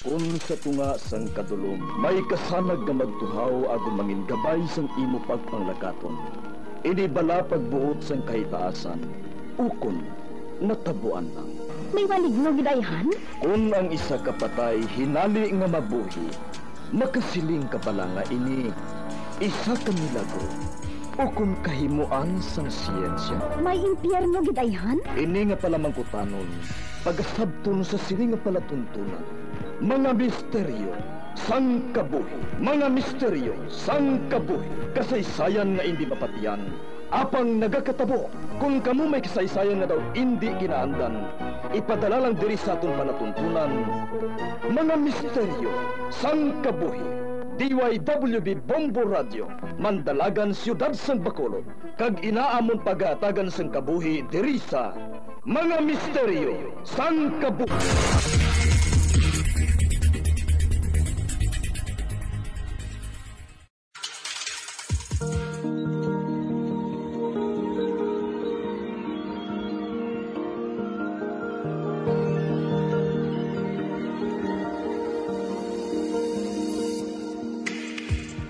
Kung sa tunga sang kadulom, may kasanag nga magtuhaw agon mangin gabay sang imo pagpanglakaton. Ini bala pagbuot sang kahitaasan, ukon natabuan lang. May maligno gidayhan? Kung ang isa kapatay hinali nga mabuhi, makasiling ka pala nga ini isa ka milagro o kung kahimuan sang siyensya. May impyerno gidayhan? Ini nga pala mangkutanon, pagasabton sa sini nga palatuntunan. Mga misteryo sang kabuhi, mga misteryo sang kabuhi, kasaysayan nga hindi mapatiyan, apang nagakatabo. Kung kamo may kasaysayan nga daw hindi ginaandan, ipadala lang diri sa atong palatuntunan. Mga misteryo sang kabuhi, DYWB Bombo Radio, Mandalagan, Siyudad sang Bacolod, kag inaamon pagatagan sang kabuhi diri sa Mga Misteryo sang Kabuhi.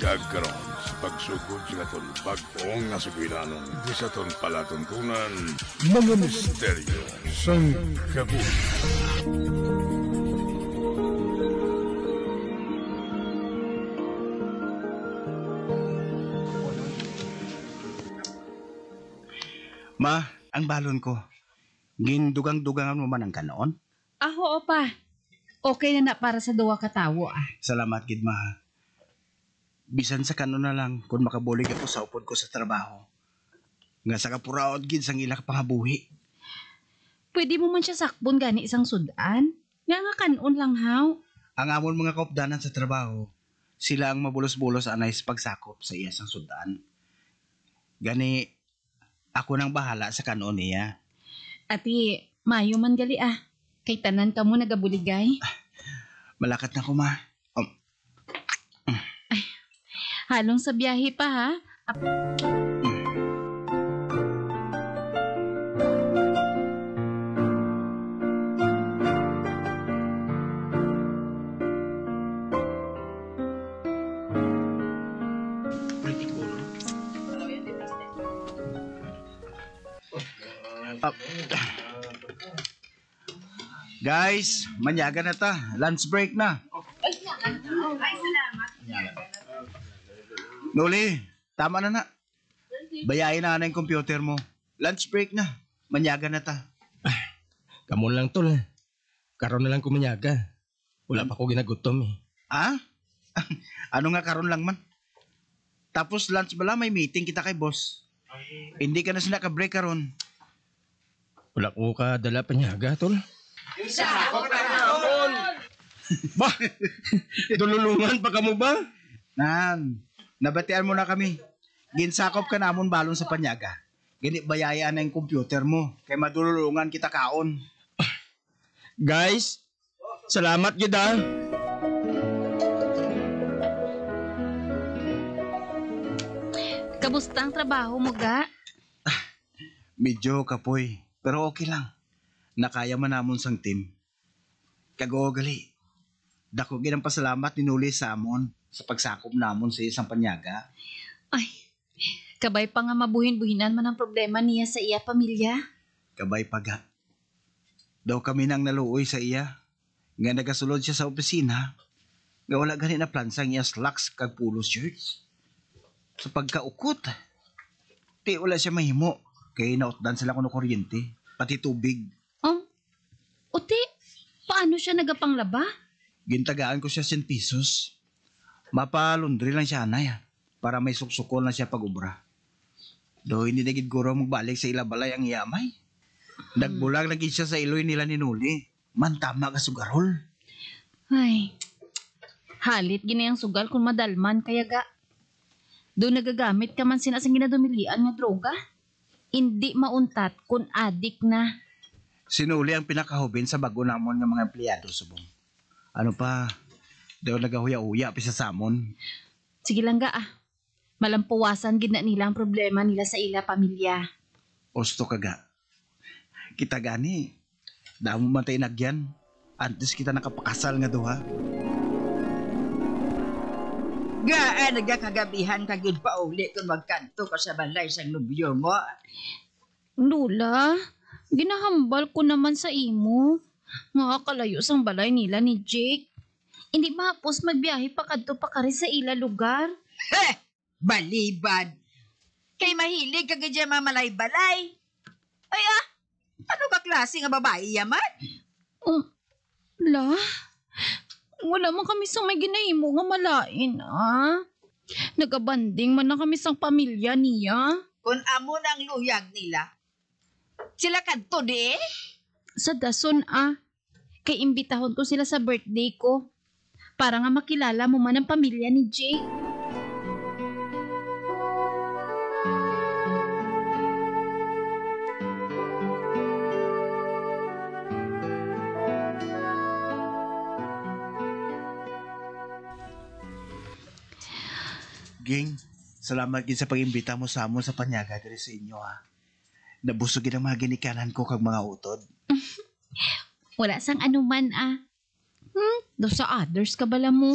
Kagkaroon sa pagsugod sa katong pag-ong nga suginanon di sa ton palatuntunan mga misteryo sang kabuhi. Ma, ang balon ko. Gindugang-dugangan mo man ang kanon? Oo pa. Okay na para sa duwa ka tawo ah. Salamat, gid ma. Bisan sa kanon na lang kung makabulig ako sa upod ko sa trabaho. Nga sa kapuraot gid sang ilak pangabuhi. Pwede mo man siya sakbon gani isang sudan. Nga nga kanon lang haw. Ang amon mga kaupdanan sa trabaho, sila ang mabulos-bulos anay sa pagsakop sa iya sang sudan. Gani, ako nang bahala sa kanon niya. Ati, mayo man gali ah. Kay tanan ka mo nagabuligay. Malakat na ko, ma. Halong sa biyahe pa ha. Guys, manyaga na ta. Lunch break na. Ay, salamat. Noli, tama na na. Bayain na yung computer mo. Lunch break na. Manyaga na ta. Kamu lang tol. Karon na lang kumanyaga. Wala pa ko ginagutom eh. Ah? Ano nga karon lang man? Tapos lunch bala may meeting kita kay boss. Hindi ka na sinaka-break karon. Wala ko ka dala panyaga tol. Ba? Dululungan pa ka mo ba? Nabatian mo na kami. Ginsakop ka namon balon sa panyaga. Gini bayayaan na yung computer mo. Kay madululungan kita kaon. Guys, salamat gid ah. Kamusta ang trabaho mo ga? Medyo kapoy. Pero okay lang. Nakaya man namon sang team. Kagogali. Dako gid ang pasalamat ni Nuli sa amon sa pagsakop namon sa isang panyaga. Ay, kabay pa nga mabuhin-buhinan man ang problema niya sa iya pamilya. Kabay paga. Daw kami nang naluoy sa iya. Nga nagasulod siya sa opisina. Nga wala gani na plan sang iya slacks kag polo shirts. Sa pagkaukot. Di wala siya mahimo. Kaya nautdan sila kuno kuryente. Pati tubig. Uti, paano siya nagapanglaba? Gintagaan ko siya 100 pesos. Mapalundri lang siya anay. Para may suksukol na siya pag-ubra. Do hindi na gid guro magbalik sa ilabalay ang iyamay. Nagbulag lagi siya sa iloy nila ni Nuli. Man tama ka sugarol. Ay, halit gini ang sugal kung madalman kaya ga. Doon nagagamit ka man sinasang ginadumilian nga droga. Hindi mauntat kung adik na. Sinuli ang pinakahubin sa bago namon ng mga empleyado subong. Ano pa, daw nagahuya-uya pisa samon. Sige lang ga ah. Malampuwasan gid na nila ang problema nila sa ila pamilya. Osto kaga. Kita gani, damo man tayo nagyan. Antes kita nakapakasal nga duha. Gaan nagkakagabihan ka gyud pa uli kung magkanto ka sa balay sang nobyo mo. Lola, ginahambal ko naman sa imo. Makakalayo sang balay nila ni Jake. Hindi mapos magbiyahe pa kadto pa kari sa ila lugar. Balibad. Kay mahilig ka gadya mamalay-balay. Ay ano ka klase nga babae yaman? La, wala man kami sang may ginahimo nga malain, Nagabanding man na kami sang pamilya niya. Kung amo ng luyag nila, sila kadto di eh? Sa dason, Kay imbitahon ko sila sa birthday ko. Para nga makilala mo man ang pamilya ni Jake. Ging, salamat gid sa pag-imbita mo sa amon sa panyaga diri sa inyo Nabusog gid ang mga ginikanan ko kag mga utod. Wala sang anuman, Do sa others ka bala mo?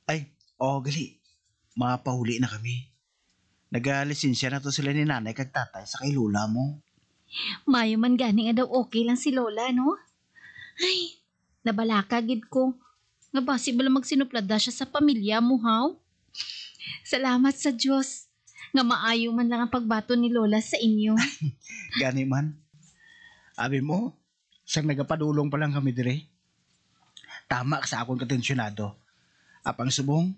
Ay, gali. Mapahuli na kami. Nagalisensya na to sila ni nanay kag tatay sa kay lula mo. Mayo man gani nga daw okay lang si Lola, no? Ay, nabalaka gid ko. Nga basi bala magsinuplada siya sa pamilya mo, haw? Salamat sa Diyos. Nga maayo man lang ang pagbato ni Lola sa inyo. Gani man. Abi mo, sang nagapadulong pa lang kami dire. Tama ka sa akong katensyonado. Apang subong,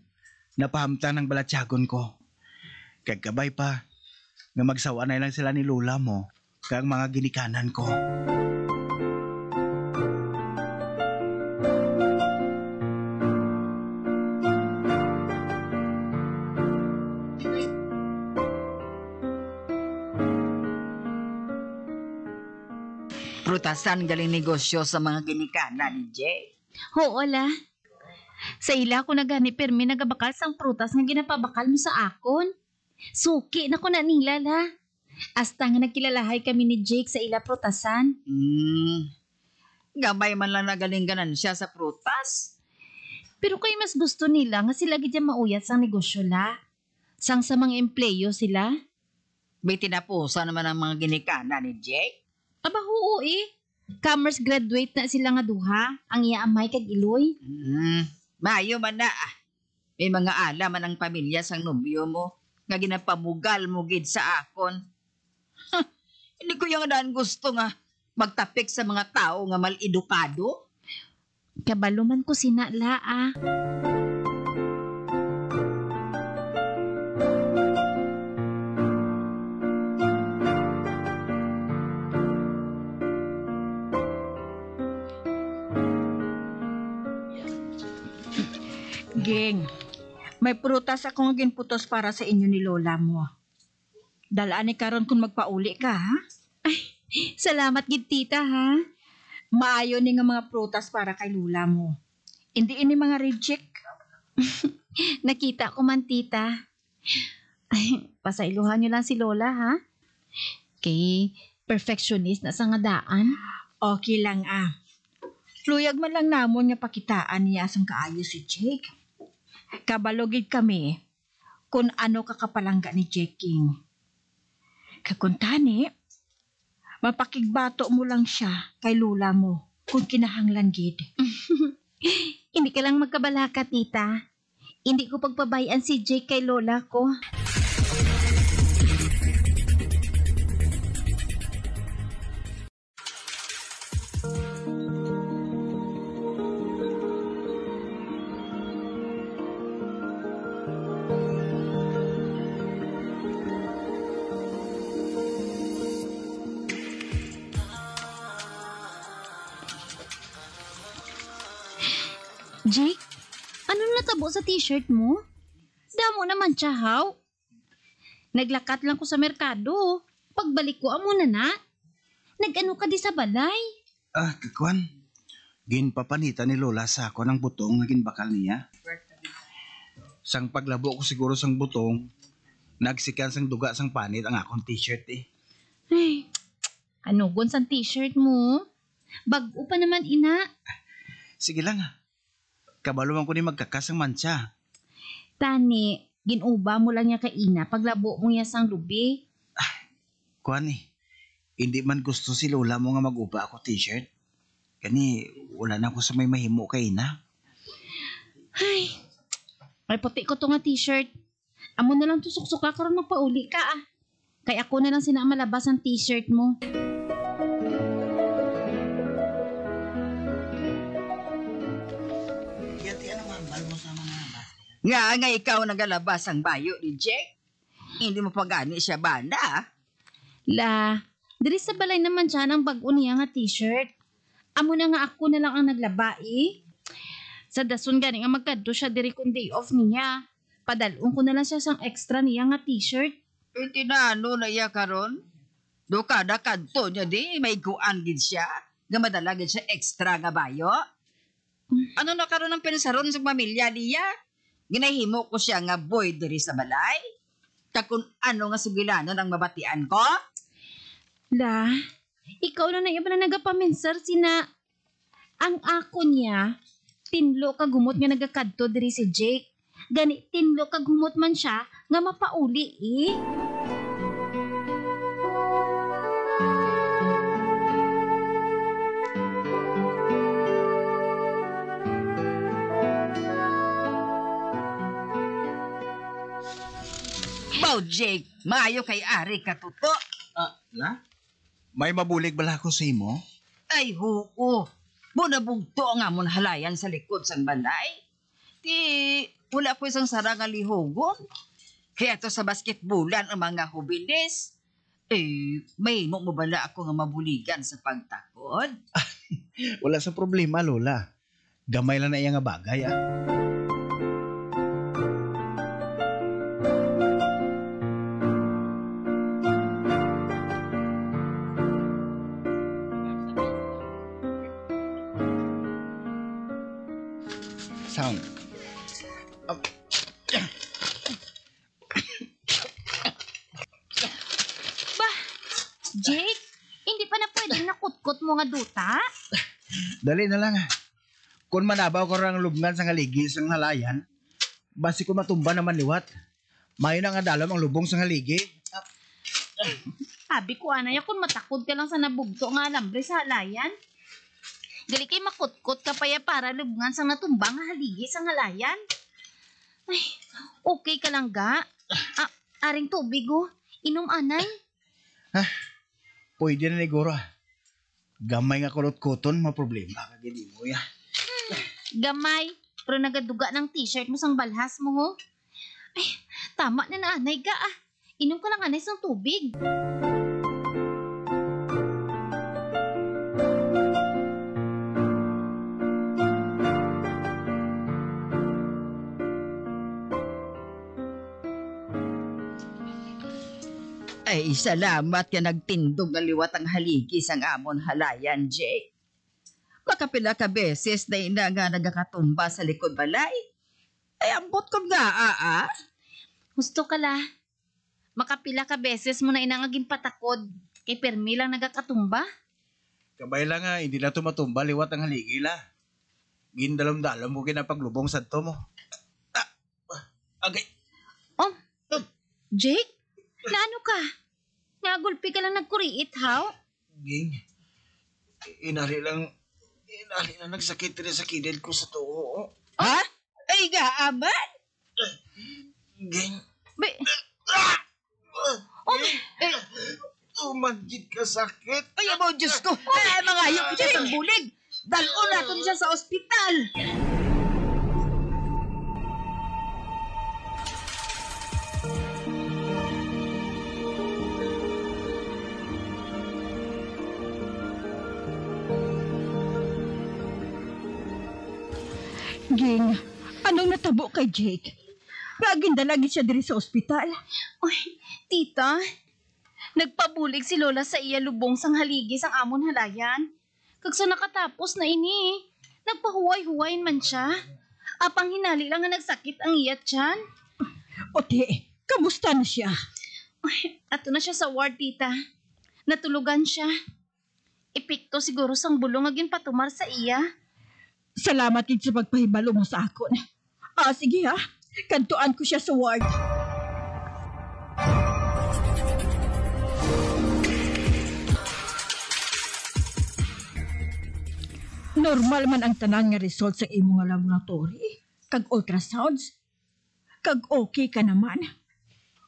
napahamtan ng balatyagon ko. Kagkabay pa, nga magsawa na lang sila ni Lola mo kag mga ginikanan ko. Prutasan galing negosyo sa mga ginikanan ni Jay. Oo, la. Sa ila ko na gani permi nagabakal sang prutas nga ginapabakal mo sa akon. Suki na ko na nila, la. Hasta nga nagkilalahay kami ni Jake sa ila prutasan. Gamay man lang nagaling ganansya sa prutas. Pero kay mas gusto nila nga sila gidya mauyat sang negosyo, la. Sang sa mga empleyo sila. May tinapusa naman ang mga ginikanan ni Jake. Aba, oo Commerce graduate na sila nga duha. Ang iyaamay kag Iloy. Mayo man na. May mga alaman ang pamilya sang nobyo mo. Nga ginapamugal mo gid sa akon. Hindi ko yung daan gusto nga magtapik sa mga tao nga mal-edukado. Kabalo man ko sinala, Ging, may prutas akong ginputos para sa inyo ni Lola mo. Dalaan ni karon kung magpauli ka, ha? Ay, salamat gid tita, ha? Maayo ni nga mga prutas para kay Lola mo. Hindi ini mga reject. Nakita ko man, tita. Ay, pasailuhan niyo lang si Lola, ha? Kay perfectionist na sa nga daan. Okay lang, Luyag man lang namon nga pakitaan niya asang kaayo si Jake. Kabalogid kami kung ano kakapalangga ni Jake King. Kakuntani, mapakigbato mo lang siya kay Lula mo kung kinahanglan gid. Hindi ka lang magkabalaka, tita. Hindi ko pagpabayaan si Jake kay Lola ko. Jake, anong natabo sa t-shirt mo? Damo naman siya, haw. Naglakat lang ko sa merkado. Pagbalik ko, amo na. Nag-ano ka di sa balay? Kakwan. Ginpapanita ni Lola sa ako ng butong na ginbakal niya. Sang paglabo ko siguro sang butong, nagsikan sang duga sang panit ang akong t-shirt Ay, ano gon sang t-shirt mo? Bago pa naman, ina. Sige lang Kabalo man ko ni magkakas ang mancha. Tani, ginuba mo lang niya kay ina paglabo mo niya sang lubi. Kuan hindi man gusto si Lola mo nga mag-upa ako t-shirt. Kani, wala na ako sa may mahimo kay ina. Ay puti ko to nga t-shirt. Amo na lang to suksok ka karon magpauli ka ah. Kay ako na lang sinamalabas ang t-shirt mo. Nga ikaw nagalabas ang bayo ni Jake. Hindi mo pa gani siya banda. La, diri sa balay naman siya ng bag-o niya nga t-shirt. Amo na nga ako na lang ang naglaba eh. Sa dason gani nga magkadto siya diri kung day off niya. Padalong ko na lang siya sang extra niya nga t-shirt. Tinano na iya karon. Do kada kadto niya di may kuan gid siya. Nga madala gid siya extra nga bayo. Ano na karon ang pensaron sa pamilya niya? Ginahimo ko siya nga boy diri sa balay. Kung ano nga sugilanon ang mabatian ko? La, ikaw na iba na nagapaminsar sina ang ako niya. Tinlo ka gumot nga nagakadto diri si Jake. Gani tinlo ka gumot man siya nga mapauli eh. Bao Jake, maayo kay Ari katuto. La? May mabulig bala ko sa imo? Ay huo. Bunabugto ang amon halayan sa likod sang balay. Ti wala ko isang sarang lihogon. Kaya to sa basketbulan ang mga hubilis. May mo bala ako nga mabuligan sa pagtakod? Wala sa problema, Lola. Gamay lang na iya nga bagay, Sound. Jake, hindi pa na pwedeng nakutkot mo nga duta? Dali na lang. Kung manabaw ko rang lubngan sa haligi sang halayan, basi ko matumba naman liwat. Mayo na nga dalam ang lubong sa haligi. Sabi ko anay kung matakod ka lang sa nabugto nga alambre sa halayan. Gali kay makutkot ka pa ya para lubngan sang natumbang nga haligi sang halayan. Ay, okay ka lang ga? Aring tubig oh. Inom anay. Pwede na ni Goro. Gamay nga kulot-kuton, maproblema ka gini mo ya. Gamay, pero nagaduga ng t-shirt mo sang balhas mo ho. Ay, tama na anay ga ah. Inom ka lang anay sang tubig. Ay, salamat ka nagtindog na liwat ang haligi sang amon halayan, Jake. Makapila ka beses na ina nga nagakatumba sa likod balay. Ay, ambot ko nga, Gusto ka la. Makapila ka beses mo na inangagin patakod. Kay permi lang nagakatumba. Kabay lang nga, hindi na tumatumba liwat ang haligi la. Gindalam-dalam mo ginapaglubong sa to mo. Okay. Oh, Jake? Naano ka? Nagulpi ka lang nagkuriit, how? Ging, inari lang nagsakit rin sa kilid ko sa tuo. Ha? Ay, gaaman? Ging, umagid ka sakit. Ay, abo, Diyos ko. Ay, mga hayop siya sa bulig. Dalon natin siya sa ospital. Ging, anong natabo kay Jake? Nagindalagi siya diri sa ospital. Uy, tita, nagpabulig si Lola sa iya lubong sang haligi sang amon halayan. Kag sa nakatapos na ini, nagpahuway-huwayin man siya. Apang hinali lang nga nagsakit ang iya tiyan. Ote, kamusta na siya? Uy, ato na siya sa ward, tita. Natulugan siya. Epekto siguro sang bulong agin patumar sa iya. Salamat din sa pagpahibalo mo sa akon. Sige ha, Kantuan ko siya sa ward. Normal man ang tanan nga result sa imo nga laboratory. Kag ultrasounds. Kag okay ka naman.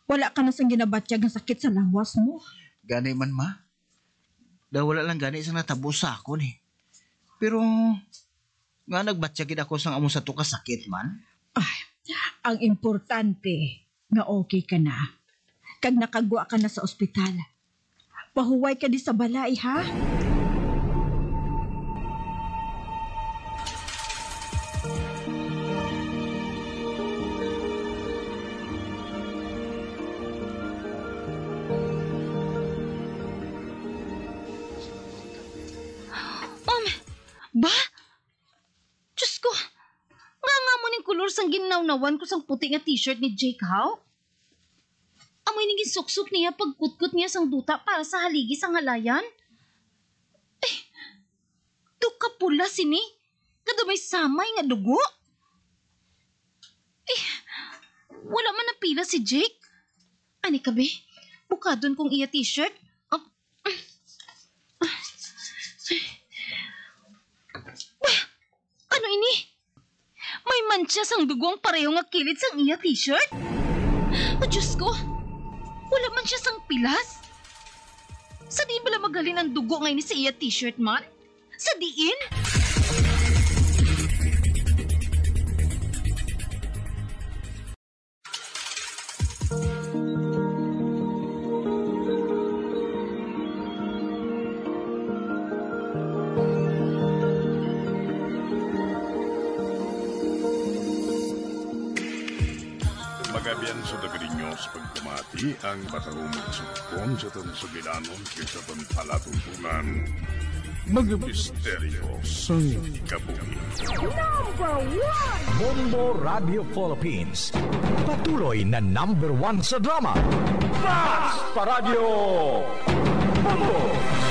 Wala ka na sang ginabatyag nga sakit sa lawas mo. Gani man, ma. Daw wala lang gani sa natabo sa ako ni. Pero, nga nagbatyagid ako sang amo sa to kasakit man. Ay, ang importante nga okay ka na. Kag nakagwa ka na sa ospital. Pahuway ka di sa balay, ha? Ba? Diyos ko, nga mo ning kulor sang ginawnawan ko sang puti nga t-shirt ni Jake How? Amoy ning suksok niya pagkutkot niya sang duta para sa haligi sang halayan? Eh, duka pula sini, kadumay samay nga dugo? Eh, wala man napila si Jake. Ani ka be, bukadon kong iya t-shirt. Ano ini? May mancha sang dugong pareho nga kilid sang iya t-shirt? O Diyos ko, wala man siya sang pilas? Sa diin bala magalin ang dugo ngayon sa iya t-shirt man? Sa diin? Magabian sa dagarinyo sa pagkamati ang batahong sukon sa itong sugilanon kaysa itong palatuntunan. Mga misteryo sa kabuhi. Bombo Radio Philippines. Patuloy na #1 sa drama. Fast pa Radio! Bombo!